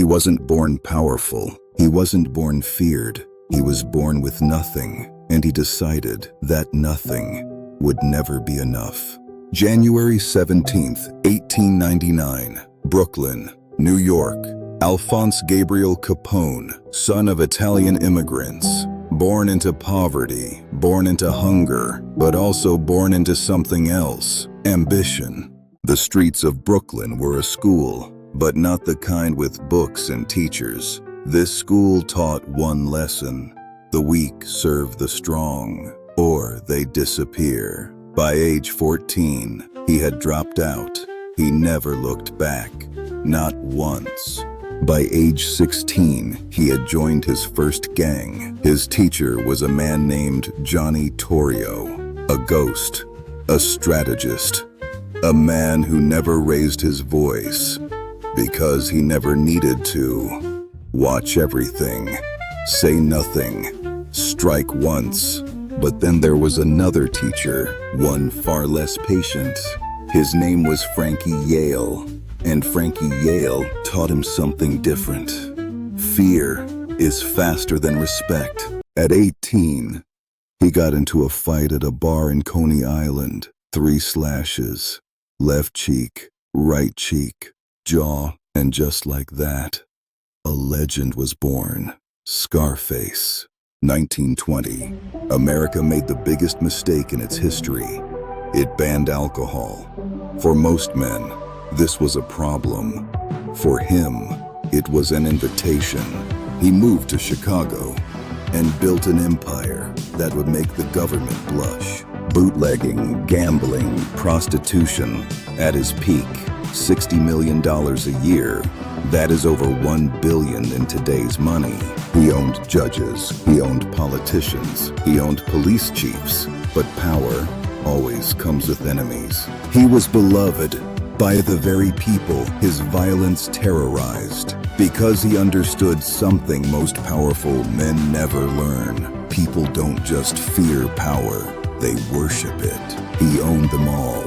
wasn't born powerful. He wasn't born feared. He was born with nothing, and he decided that nothing would never be enough. January 17th, 1899, Brooklyn, New York. Alphonse Gabriel Capone, son of Italian immigrants, born into poverty, born into hunger, but also born into something else, ambition. The streets of Brooklyn were a school, but not the kind with books and teachers. This school taught one lesson: the weak serve the strong, or they disappear. By age 14, he had dropped out. He never looked back, not once. By age 16, he had joined his first gang. His teacher was a man named Johnny Torrio, a ghost, a strategist, a man who never raised his voice because he never needed to. Watch everything, say nothing, strike once. But then there was another teacher, one far less patient. His name was Frankie Yale. And Frankie Yale taught him something different. Fear is faster than respect. At 18, he got into a fight at a bar in Coney Island. 3 slashes, left cheek, right cheek, jaw, and just like that, a legend was born. Scarface. 1920. America made the biggest mistake in its history. It banned alcohol. For most men, this was a problem. For him, it was an invitation. He moved to Chicago and built an empire that would make the government blush. Bootlegging, gambling, prostitution. At his peak, $60 million a year. That is over $1 billion in today's money. He owned judges, he owned politicians, he owned police chiefs. But power always comes with enemies. He was beloved by the very people his violence terrorized, because he understood something most powerful men never learn. People don't just fear power, they worship it. He owned them all.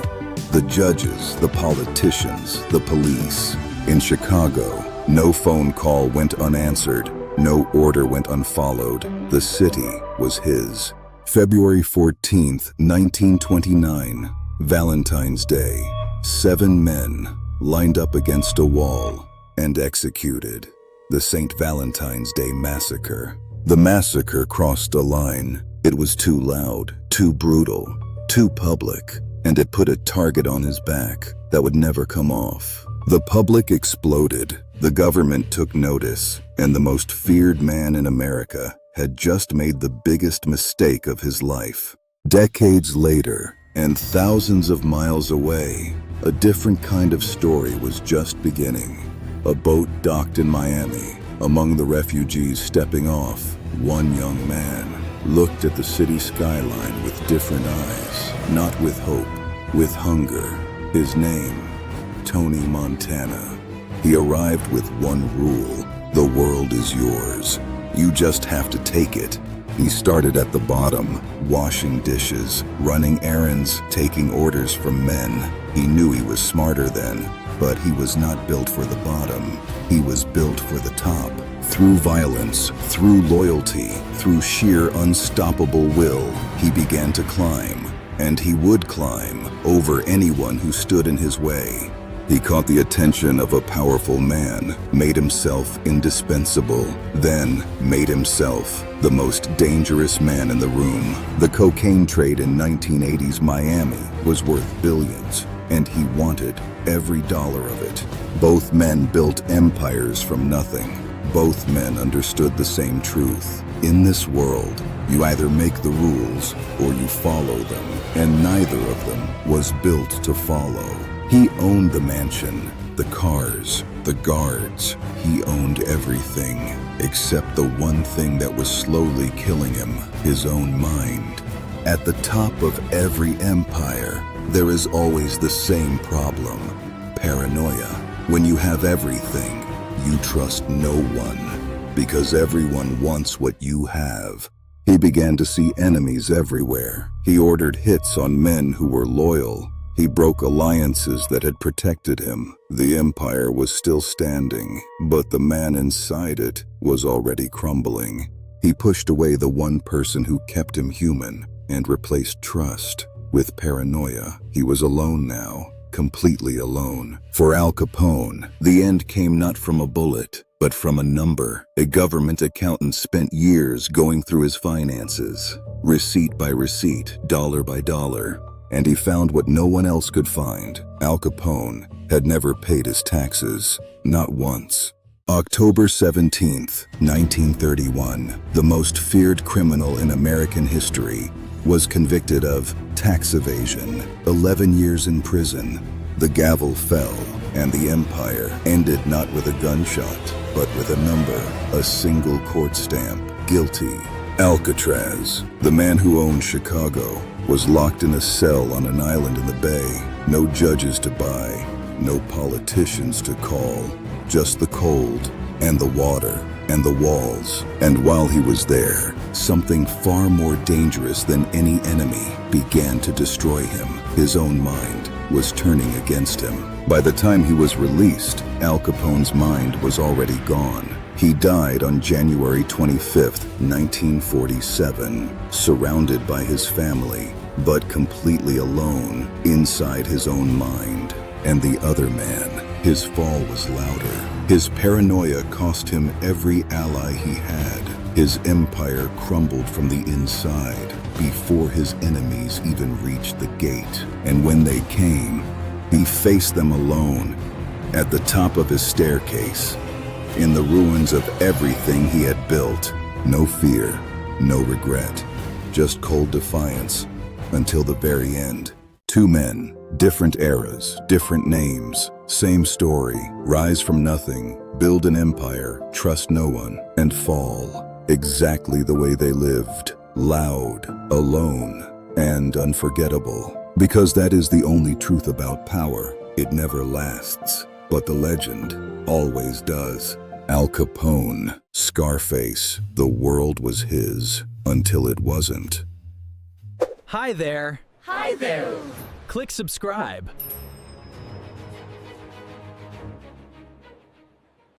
The judges, the politicians, the police. In Chicago, no phone call went unanswered, no order went unfollowed. The city was his. February 14th, 1929, Valentine's Day. 7 men lined up against a wall and executed. The St. Valentine's Day Massacre. The massacre crossed a line. It was too loud, too brutal, too public, and it put a target on his back that would never come off. The public exploded. The government took notice, and the most feared man in America had just made the biggest mistake of his life. Decades later, and thousands of miles away, a different kind of story was just beginning. A boat docked in Miami. Among the refugees stepping off, one young man looked at the city skyline with different eyes, not with hope, with hunger. His name, Tony Montana. He arrived with one rule: the world is yours. You just have to take it. He started at the bottom, washing dishes, running errands, taking orders from men. He knew he was smarter then, but he was not built for the bottom. He was built for the top. Through violence, through loyalty, through sheer unstoppable will, he began to climb, and he would climb over anyone who stood in his way. He caught the attention of a powerful man, made himself indispensable, then made himself the most dangerous man in the room. The cocaine trade in 1980s Miami was worth billions, and he wanted every dollar of it. Both men built empires from nothing. Both men understood the same truth. In this world, you either make the rules or you follow them, and neither of them was built to follow. He owned the mansion, the cars, the guards. He owned everything, except the one thing that was slowly killing him, his own mind. At the top of every empire, there is always the same problem: paranoia. When you have everything, you trust no one, because everyone wants what you have. He began to see enemies everywhere. He ordered hits on men who were loyal, He broke alliances that had protected him. The empire was still standing, but the man inside it was already crumbling. He pushed away the one person who kept him human and replaced trust with paranoia. He was alone now, completely alone. For Al Capone, the end came not from a bullet, but from a number. A government accountant spent years going through his finances, receipt by receipt, dollar by dollar, and he found what no one else could find. Al Capone had never paid his taxes, not once. October 17th, 1931, the most feared criminal in American history was convicted of tax evasion, 11 years in prison. The gavel fell, and the empire ended not with a gunshot, but with a number, a single court stamp, guilty. Alcatraz, the man who owned Chicago, was locked in a cell on an island in the bay. No judges to buy, no politicians to call, just the cold and the water and the walls. And while he was there, something far more dangerous than any enemy began to destroy him. His own mind was turning against him. By the time he was released, Al Capone's mind was already gone. He died on January 25th, 1947, surrounded by his family, but completely alone inside his own mind. And the other man, his fall was louder. His paranoia cost him every ally he had. His empire crumbled from the inside before his enemies even reached the gate. And when they came, he faced them alone, at the top of his staircase, in the ruins of everything he had built. No fear, no regret, just cold defiance until the very end. Two men, different eras, different names, same story. Rise from nothing, build an empire, trust no one, and fall exactly the way they lived. Loud, alone, and unforgettable. Because that is the only truth about power. It never lasts, but the legend always does. Al Capone, Scarface, the world was his until it wasn't. Hi there. Hi there. Click subscribe.